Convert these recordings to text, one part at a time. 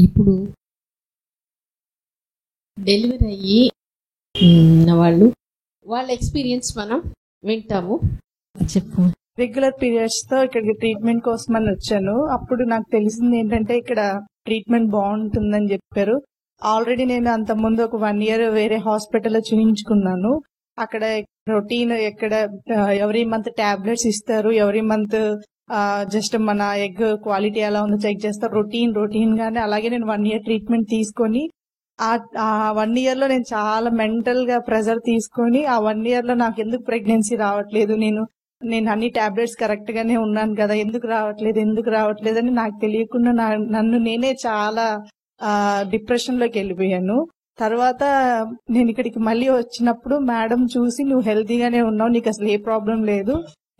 ఇప్పుడు డెలివరీ అయ్యి వాళ్ళు వాళ్ళ ఎక్స్పీరియన్స్ మనం వింటాము. చెప్పు. రెగ్యులర్ పీరియడ్స్ తో ఇక్కడికి ట్రీట్మెంట్ కోసం అని వచ్చాను. అప్పుడు నాకు తెలిసింది ఏంటంటే ఇక్కడ ట్రీట్మెంట్ బాగుంటుందని చెప్పారు. ఆల్రెడీ నేను అంత ముందు ఒక 1 year వేరే హాస్పిటల్లో చూయించుకున్నాను. అక్కడ రొటీన్ ఎక్కడ ఎవ్రీ మంత్ టాబ్లెట్స్ ఇస్తారు, ఎవ్రీ మంత్ జస్ట్ మన ఎగ్ క్వాలిటీ ఎలా ఉందో చెక్ చేస్తారు, రొటీన్ గానే. అలాగే నేను 1 year ట్రీట్మెంట్ తీసుకొని ఆ 1 year లో నేను చాలా మెంటల్ గా ప్రెజర్ తీసుకొని ఆ 1 year లో నాకు ఎందుకు ప్రెగ్నెన్సీ రావట్లేదు, నేను అన్ని టాబ్లెట్స్ కరెక్ట్ గానే ఉన్నాను కదా, ఎందుకు రావట్లేదు అని నాకు తెలియకుండా నన్ను నేనే చాలా డిప్రెషన్ లోకి వెళ్ళిపోయాను. తర్వాత నేను ఇక్కడికి మళ్ళీ వచ్చినప్పుడు మేడం చూసి నువ్వు హెల్తీగానే ఉన్నావు, నీకు అసలు ఏ ప్రాబ్లం లేదు,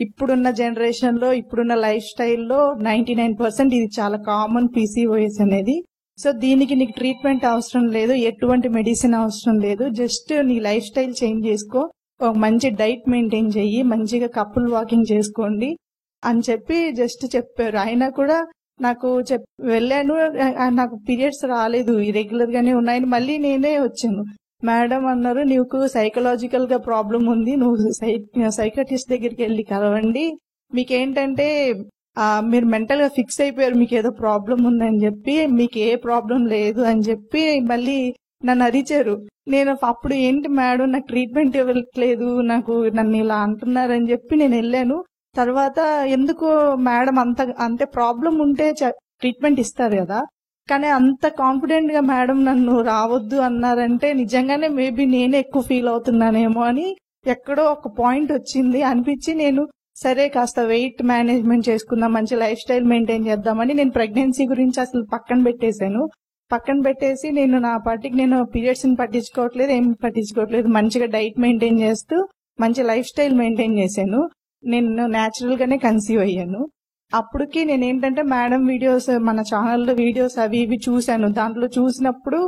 ఇప్పుడున్న జనరేషన్ లో ఇప్పుడున్న లైఫ్ స్టైల్లో 99% ఇది చాలా కామన్ పీసీఓఎస్ అనేది. సో దీనికి నీకు ట్రీట్మెంట్ అవసరం లేదు, ఎటువంటి మెడిసిన్ అవసరం లేదు, జస్ట్ నీ లైఫ్ స్టైల్ చేంజ్ చేసుకో, ఒక మంచి డైట్ మెయింటైన్ చెయ్యి, మంచిగా కపుల్ వాకింగ్ చేసుకోండి అని చెప్పి జస్ట్ చెప్పారు. అయినా కూడా నాకు వెళ్ళాను, నాకు పీరియడ్స్ రాలేదు, ఇరెగ్యులర్ గానే ఉన్నాయని మళ్ళీ నేనే వచ్చాను. మేడం అన్నారు నీకు సైకలాజికల్ గా ప్రాబ్లం ఉంది, నువ్వు సైకాట్రిస్ట్ దగ్గరికి వెళ్ళి కలవండి, మీకేంటంటే మీరు మెంటల్ గా ఫిక్స్ అయిపోయారు, మీకు ఏదో ప్రాబ్లం ఉందని చెప్పి, మీకు ఏ ప్రాబ్లం లేదు అని చెప్పి మళ్ళీ నన్ను అరిచారు. నేను అప్పుడు ఏంటి మేడం నాకు ట్రీట్మెంట్ ఇవ్వట్లేదు, నన్ను ఇలా అంటున్నారని చెప్పి నేను వెళ్ళాను. తర్వాత ఎందుకు మేడం అంతే ప్రాబ్లం ఉంటే ట్రీట్మెంట్ ఇస్తారు కదా, కానీ అంత కాన్ఫిడెంట్ గా మేడం నన్ను రావద్దు అన్నారంటే నిజంగానే మేబీ నేనే ఎక్కువ ఫీల్ అవుతున్నానేమో అని ఎక్కడో ఒక పాయింట్ వచ్చింది అనిపించి, నేను సరే కాస్త వెయిట్ మేనేజ్మెంట్ చేసుకుందాం, మంచి లైఫ్ స్టైల్ మెయింటైన్ చేద్దామని నేను ప్రెగ్నెన్సీ గురించి అసలు పక్కన పెట్టేసి నేను నా పార్టీకి నేను పీరియడ్స్ ని పట్టించుకోవట్లేదు, ఏం పట్టించుకోవట్లేదు, మంచిగా డైట్ మెయింటైన్ చేస్తూ మంచి లైఫ్ స్టైల్ మెయింటైన్ చేశాను. నేను న్యాచురల్ గానే కన్సీవ్ అయ్యాను. అప్పటికి నేను ఏంటంటే మేడం వీడియోస్, మన ఛానల్లో వీడియోస్ అవి ఇవి చూశాను. దాంట్లో చూసినప్పుడు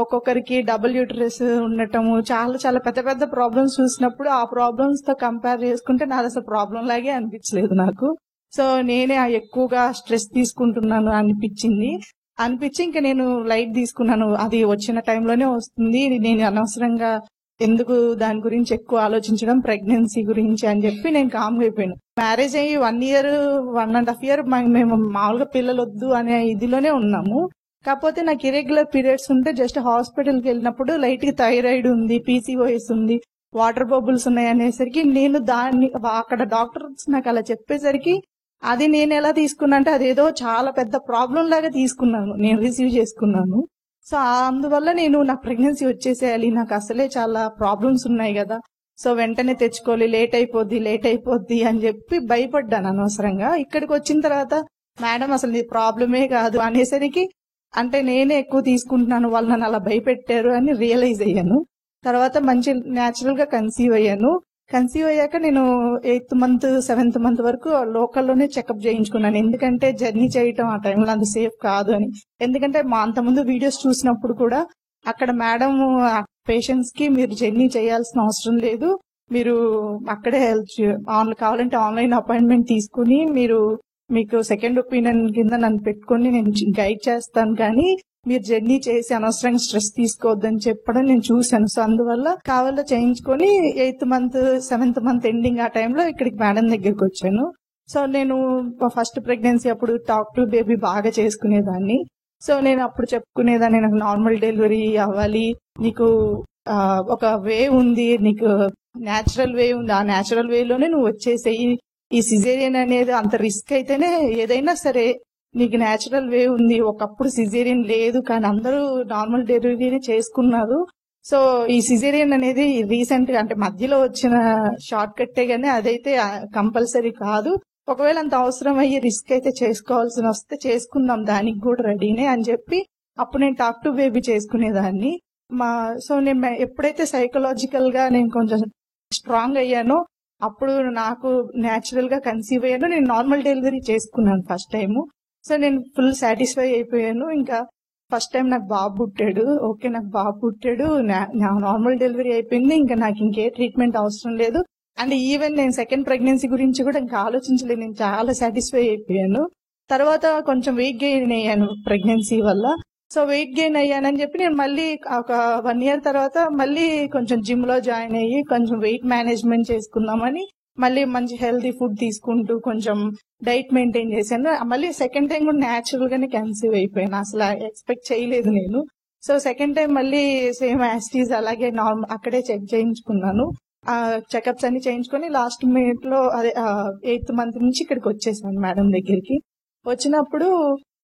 ఒక్కొక్కరికి డబుల్ యూటరస్ ఉండటము, చాలా చాలా పెద్ద పెద్ద ప్రాబ్లమ్స్ చూసినప్పుడు ఆ ప్రాబ్లమ్స్ తో కంపేర్ చేసుకుంటే నాది అసలు ప్రాబ్లం లాగే అనిపించలేదు నాకు. సో నేనే ఎక్కువగా స్ట్రెస్ తీసుకుంటున్నాను అనిపించి ఇంకా నేను లైట్ తీసుకున్నాను, అది వచ్చిన టైంలోనే వస్తుంది, నేను అనవసరంగా ఎందుకు దాని గురించి ఎక్కువ ఆలోచించడం ప్రెగ్నెన్సీ గురించి అని చెప్పి నేను కామ్గా అయిపోయాను. మ్యారేజ్ అయ్యి 1 year 1.5 year మేము మామూలుగా పిల్లలు వద్దు అనే ఇదిలోనే ఉన్నాము. కాకపోతే నాకు ఇరెగ్యులర్ పీరియడ్స్ ఉంటే జస్ట్ హాస్పిటల్కి వెళ్ళినప్పుడు లైట్ గా థైరాయిడ్ ఉంది, పీసీఓఎస్ ఉంది, వాటర్ బబుల్స్ ఉన్నాయి అనేసరికి నేను దాన్ని అక్కడ డాక్టర్స్ నాకు అలా చెప్పేసరికి అది నేను ఎలా తీసుకున్నా అంటే అదేదో చాలా పెద్ద ప్రాబ్లం లాగా నేను రిసీవ్ చేసుకున్నాను. సో అందువల్ల నేను నాకు ప్రెగ్నెన్సీ వచ్చేసేయాలి, నాకు అసలే చాలా ప్రాబ్లమ్స్ ఉన్నాయి కదా, సో వెంటనే తెచ్చుకోవాలి, లేట్ అయిపోద్ది అని చెప్పి భయపడ్డాను అనవసరంగా. ఇక్కడికి వచ్చిన తర్వాత మేడం అసలు ఇది ప్రాబ్లమే కాదు అనేసరికి, అంటే నేనే ఎక్కువ తీసుకుంటున్నాను, వాళ్ళు నన్ను అలా భయపెట్టారు అని రియలైజ్ అయ్యాను. తర్వాత మంచి న్యాచురల్ గా కన్సీవ్ అయ్యాక నేను 8th month 7th month వరకు లోకల్లోనే చెకప్ చేయించుకున్నాను. ఎందుకంటే జర్నీ చేయటం ఆ టైంలో అంత సేఫ్ కాదు అని. ఎందుకంటే అంతకుముందు వీడియోస్ చూసినప్పుడు కూడా అక్కడ మేడం పేషెంట్స్ కి మీరు జర్నీ చేయాల్సిన అవసరం లేదు, మీరు అక్కడే కావాలంటే ఆన్లైన్ అపాయింట్మెంట్ తీసుకుని మీకు సెకండ్ ఒపీనియన్ కింద నన్ను పెట్టుకుని నేను గైడ్ చేస్తాను, కానీ మీరు జర్నీ చేసి అనవసరంగా స్ట్రెస్ తీసుకోవద్దని చెప్పడం నేను చూశాను. సో అందువల్ల కావాలో చేయించుకొని 8th month 7th month ending ఆ టైంలో ఇక్కడికి మేడం దగ్గరికి వచ్చాను. సో నేను ఫస్ట్ ప్రెగ్నెన్సీ అప్పుడు టాక్ టు బేబీ బాగా చేసుకునేదాన్ని. సో నేను అప్పుడు చెప్పుకునేదాన్ని నాకు నార్మల్ డెలివరీ అవ్వాలి, నీకు ఒక వే ఉంది, నీకు న్యాచురల్ వే ఉంది, ఆ న్యాచురల్ వేలోనే నువ్వు వచ్చేసేయి, ఈ సిజేరియన్ అనేది అంత రిస్క్ అయితేనే ఏదైనా సరే, నీకు న్యాచురల్ వే ఉంది, ఒకప్పుడు సిజేరియన్ లేదు కానీ అందరూ నార్మల్ డెలివరీని చేసుకున్నారు. సో ఈ సిజేరియన్ అనేది రీసెంట్ గా అంటే మధ్యలో వచ్చిన షార్ట్ కట్టే గానీ అదైతే కంపల్సరీ కాదు, ఒకవేళ అంత అవసరం అయ్యి రిస్క్ అయితే చేసుకోవాల్సి వస్తే చేసుకుందాం, దానికి కూడా రెడీనే అని చెప్పి అప్పుడు నేను టాక్ టు బేబీ చేసుకునేదాన్ని. సో నేను ఎప్పుడైతే సైకలాజికల్ గా నేను కొంచెం స్ట్రాంగ్ అయ్యానో అప్పుడు నాకు న్యాచురల్ గా కన్సీవ్ అయ్యాను, నేను నార్మల్ డెలివరీ చేసుకున్నాను ఫస్ట్ టైము. సో నేను ఫుల్ సాటిస్ఫై అయిపోయాను. ఇంకా ఫస్ట్ టైం నాకు బాబు పుట్టాడు, ఓకే నాకు బాబు పుట్టాడు, నార్మల్ డెలివరీ అయిపోయింది, ఇంకా నాకు ఇంకే ట్రీట్మెంట్ అవసరం లేదు. అండ్ ఈవెన్ నేను సెకండ్ ప్రెగ్నెన్సీ గురించి కూడా ఇంకా ఆలోచించలేదు, నేను చాలా సాటిస్ఫై అయిపోయాను. తర్వాత కొంచెం వెయిట్ గెయిన్ అయ్యాను ప్రెగ్నెన్సీ వల్ల. సో వెయిట్ గెయిన్ అయ్యానని చెప్పి నేను మళ్ళీ ఒక 1 year తర్వాత మళ్ళీ కొంచెం జిమ్ లో జాయిన్ అయ్యి కొంచెం వెయిట్ మేనేజ్మెంట్ చేసుకుందామని మళ్ళీ మంచి హెల్తీ ఫుడ్ తీసుకుంటూ కొంచెం డైట్ మెయింటైన్ చేశాను. మళ్ళీ సెకండ్ టైం కూడా న్యాచురల్ గానే కన్సీవ్ అయిపోయాను. అసలు ఎక్స్పెక్ట్ చేయలేదు నేను. సో సెకండ్ టైం మళ్ళీ సేమ్ యాస్టీస్ అలాగే నార్మల్ అక్కడే చెక్ చేయించుకున్నాను. చెకప్స్ అన్ని చేయించుకొని లాస్ట్ మినిట్ లో అదే 8th month నుంచి ఇక్కడికి వచ్చేసాను మేడం దగ్గరికి. వచ్చినప్పుడు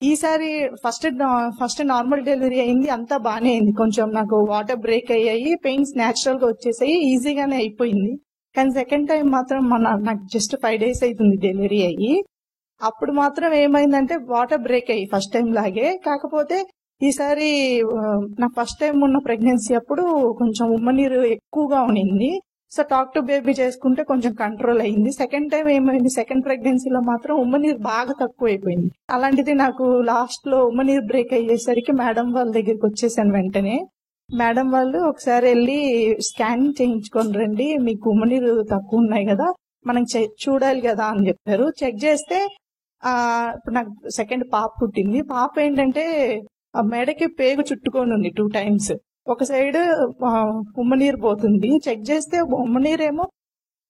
ఈసారి ఫస్ట్ నార్మల్ డెలివరీ అయింది, అంతా బానే అయింది. కొంచెం నాకు వాటర్ బ్రేక్ అయ్యాయి, పెయిన్స్ న్యాచురల్ గా వచ్చేసాయి, ఈజీగానే అయిపోయింది. కానీ సెకండ్ టైం మాత్రం నాకు జస్ట్ 5 days అవుతుంది డెలివరీ అయ్యి. అప్పుడు మాత్రం ఏమైందంటే వాటర్ బ్రేక్ అయ్యి ఫస్ట్ టైం లాగే. కాకపోతే ఈసారి నా ఫస్ట్ టైం ఉన్న ప్రెగ్నెన్సీ అప్పుడు కొంచెం ఉమ్మనీరు ఎక్కువగా ఉండింది. సో టాక్ టు బేబీ చేసుకుంటే కొంచెం కంట్రోల్ అయింది. సెకండ్ టైం ఏమైంది, సెకండ్ ప్రెగ్నెన్సీలో మాత్రం ఉమ్మనీరు బాగా తక్కువ అయిపోయింది. అలాంటిది నాకు లాస్ట్ లో ఉమ్మనీరు బ్రేక్ అయ్యేసరికి మేడం వాళ్ళ దగ్గరికి వచ్చేసాను. వెంటనే మేడం వాళ్ళు ఒకసారి వెళ్ళి స్కానింగ్ చేయించుకొని రండి, మీకు ఉమ్మనీరు తక్కువ ఉన్నాయి కదా, మనం చూడాలి కదా అని చెప్పారు. చెక్ చేస్తే ఇప్పుడు నాకు సెకండ్ పాప పుట్టింది. పాప ఏంటంటే మెడకి పేగు చుట్టుకొని ఉంది 2 times. ఒక సైడ్ ఉమ్మనీరు పోతుంది. చెక్ చేస్తే ఉమ్మనీరేమో,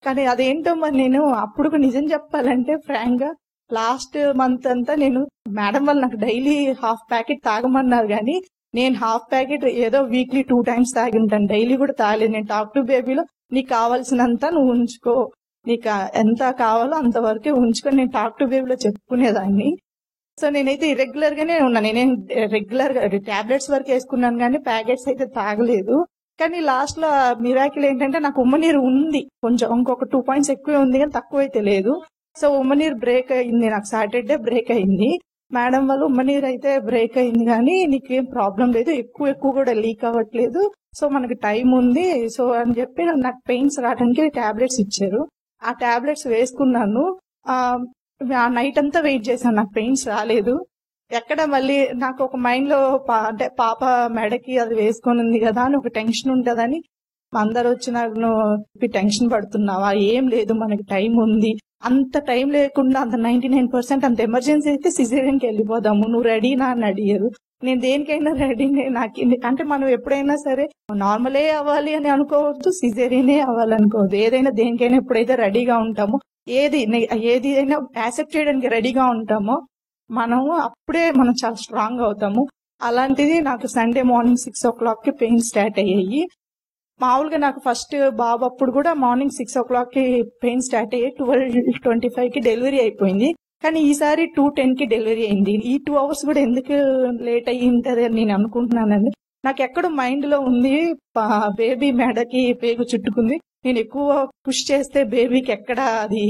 కానీ అదేంటో మరి నేను అప్పుడు నిజం చెప్పాలంటే ఫ్రాంక్ గా లాస్ట్ మంత్ అంతా నేను మేడం వాళ్ళు నాకు డైలీ 1/2 packet తాగమన్నారు, కానీ నేను 1/2 packet ఏదో వీక్లీ 2 times తాగి ఉంటాను, డైలీ కూడా తాగలేదు. నేను టాక్ టు బేబీలో నీకు కావాల్సినంత నువ్వు ఉంచుకో, నీకు ఎంత కావాలో అంతవరకే ఉంచుకొని నేను టాక్ టు బేబీలో చెప్పుకునేదాన్ని. సో నేనైతే ఇర్రెగ్యులర్ గానే ఉన్నా. నేనేం రెగ్యులర్ గా టాబ్లెట్స్ వరకు వేసుకున్నాను కానీ ప్యాకెట్స్ అయితే తాగలేదు. కానీ లాస్ట్ లో మిరాకిల్ ఏంటంటే నాకు ఉమ్మనీరు ఉంది, కొంచెం ఇంకొక 2 points ఎక్కువే ఉంది కానీ తక్కువ అయితే లేదు. సో ఉమ్మనీరు బ్రేక్ అయింది, నాకు సాటర్డే బ్రేక్ అయింది. మేడం వాళ్ళు ఉమ్మనీరు అయితే బ్రేక్ అయింది కానీ నీకేం ప్రాబ్లం లేదు, ఎక్కువ కూడా లీక్ అవ్వట్లేదు, సో మనకి టైం ఉంది సో అని చెప్పి నాకు పెయిన్స్ రావడానికి టాబ్లెట్స్ ఇచ్చారు. ఆ టాబ్లెట్స్ వేసుకున్నాను. ఆ నైట్ అంతా వెయిట్ చేశాను, నాకు పెయిన్స్ రాలేదు. ఎక్కడ మళ్ళీ నాకు ఒక మైండ్ లో అంటే పాప మెడకి అది వేసుకొని ఉంది కదా అని ఒక టెన్షన్ ఉంటదని అందరు వచ్చి నాకు టెన్షన్ పడుతున్నావా, ఏం లేదు మనకి టైం ఉంది, అంత టైం లేకుండా అంత 99% అంత ఎమర్జెన్సీ అయితే సిజేరియన్ కి వెళ్ళిపోదాము, నువ్వు రెడీనా అని అడిగారు. నేను దేనికైనా రెడీ. నాకు అంటే మనం ఎప్పుడైనా సరే నార్మలే అవ్వాలి అని అనుకోవద్దు, సిజేరియనే అవ్వాలనుకోవద్దు. ఏదైనా దేనికైనా ఎప్పుడైతే రెడీగా ఉంటామో, ఏది అయినా యాక్సెప్ట్ చేయడానికి రెడీగా ఉంటామో అప్పుడే మనం చాలా స్ట్రాంగ్ అవుతాము. అలాంటిది నాకు సండే మార్నింగ్ 6 o'clock కి పెయిన్ స్టార్ట్ అయ్యాయి. మామూలుగా నాకు ఫస్ట్ బాబు అప్పుడు కూడా మార్నింగ్ 6 o'clock కి పెయిన్ స్టార్ట్ అయ్యి 12:25 కి డెలివరీ అయిపోయింది. కానీ ఈసారి 2:10 కి డెలివరీ అయింది. ఈ 2 hours కూడా ఎందుకు లేట్ అయ్యి ఉంటది అని నేను అనుకుంటున్నానండి. నాకు ఎక్కడో మైండ్ లో ఉంది, బేబీ మెడకి పేగు చుట్టుకుంది, నేను ఎక్కువ పుష్ చేస్తే బేబీకి ఎక్కడ అది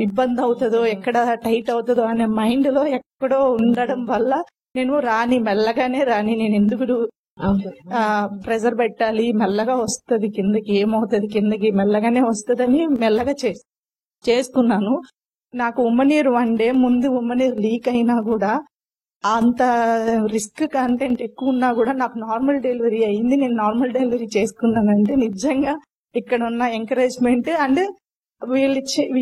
ఇబ్బంది అవుతుందో, ఎక్కడ టైట్ అవుతుందో అనే మైండ్ లో ఎక్కడో ఉండడం వల్ల నేను మెల్లగానే నేను ఎందుకు ప్రెజర్ పెట్టాలి, మెల్లగా వస్తుంది కిందకి, ఏమవుతుంది కిందకి మెల్లగానే వస్తుందని మెల్లగా చేసుకున్నాను. నాకు ఉమ్మనీరు 1 day ముందు ఉమ్మనీరు లీక్ అయినా కూడా అంత రిస్క్ కంటెంట్ ఎక్కువ ఉన్నా కూడా నాకు నార్మల్ డెలివరీ అయింది. నేను నార్మల్ డెలివరీ చేసుకున్నానంటే నిజంగా ఇక్కడ ఉన్న ఎంకరేజ్మెంట్ అండ్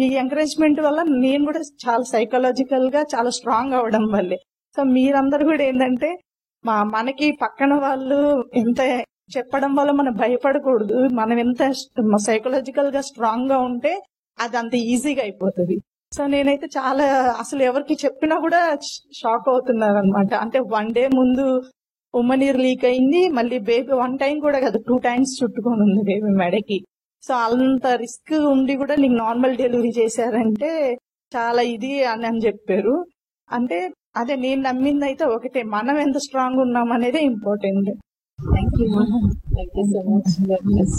ఈ ఎంకరేజ్మెంట్ వల్ల నేను కూడా చాలా సైకలాజికల్ గా చాలా స్ట్రాంగ్ అవడం వల్లే. సో మీరందరూ కూడా ఏంటంటే మనకి పక్కన వాళ్ళు ఎంత చెప్పడం వల్ల మనం భయపడకూడదు, మనం ఎంత సైకలాజికల్ గా స్ట్రాంగ్ గా ఉంటే అది అంత ఈజీగా అయిపోతుంది. సో నేనైతే చాలా అసలు ఎవరికి చెప్పినా కూడా షాక్ అవుతున్నారు అనమాట. అంటే 1 day ముందు ఉమ్మనీరు లీక్ అయింది, మళ్ళీ బేబీ 1 time కూడా కదా 2 times చుట్టుకొని ఉంది బేబీ మెడకి. సో అంత రిస్క్ ఉండి కూడా నీకు నార్మల్ డెలివరీ చేశారంటే చాలా ఇది అని చెప్పారు. అంటే అదే నేను నమ్మింది అయితే ఒకటే, మనం ఎంత స్ట్రాంగ్ ఉన్నాం అనేది important. Thank you so much.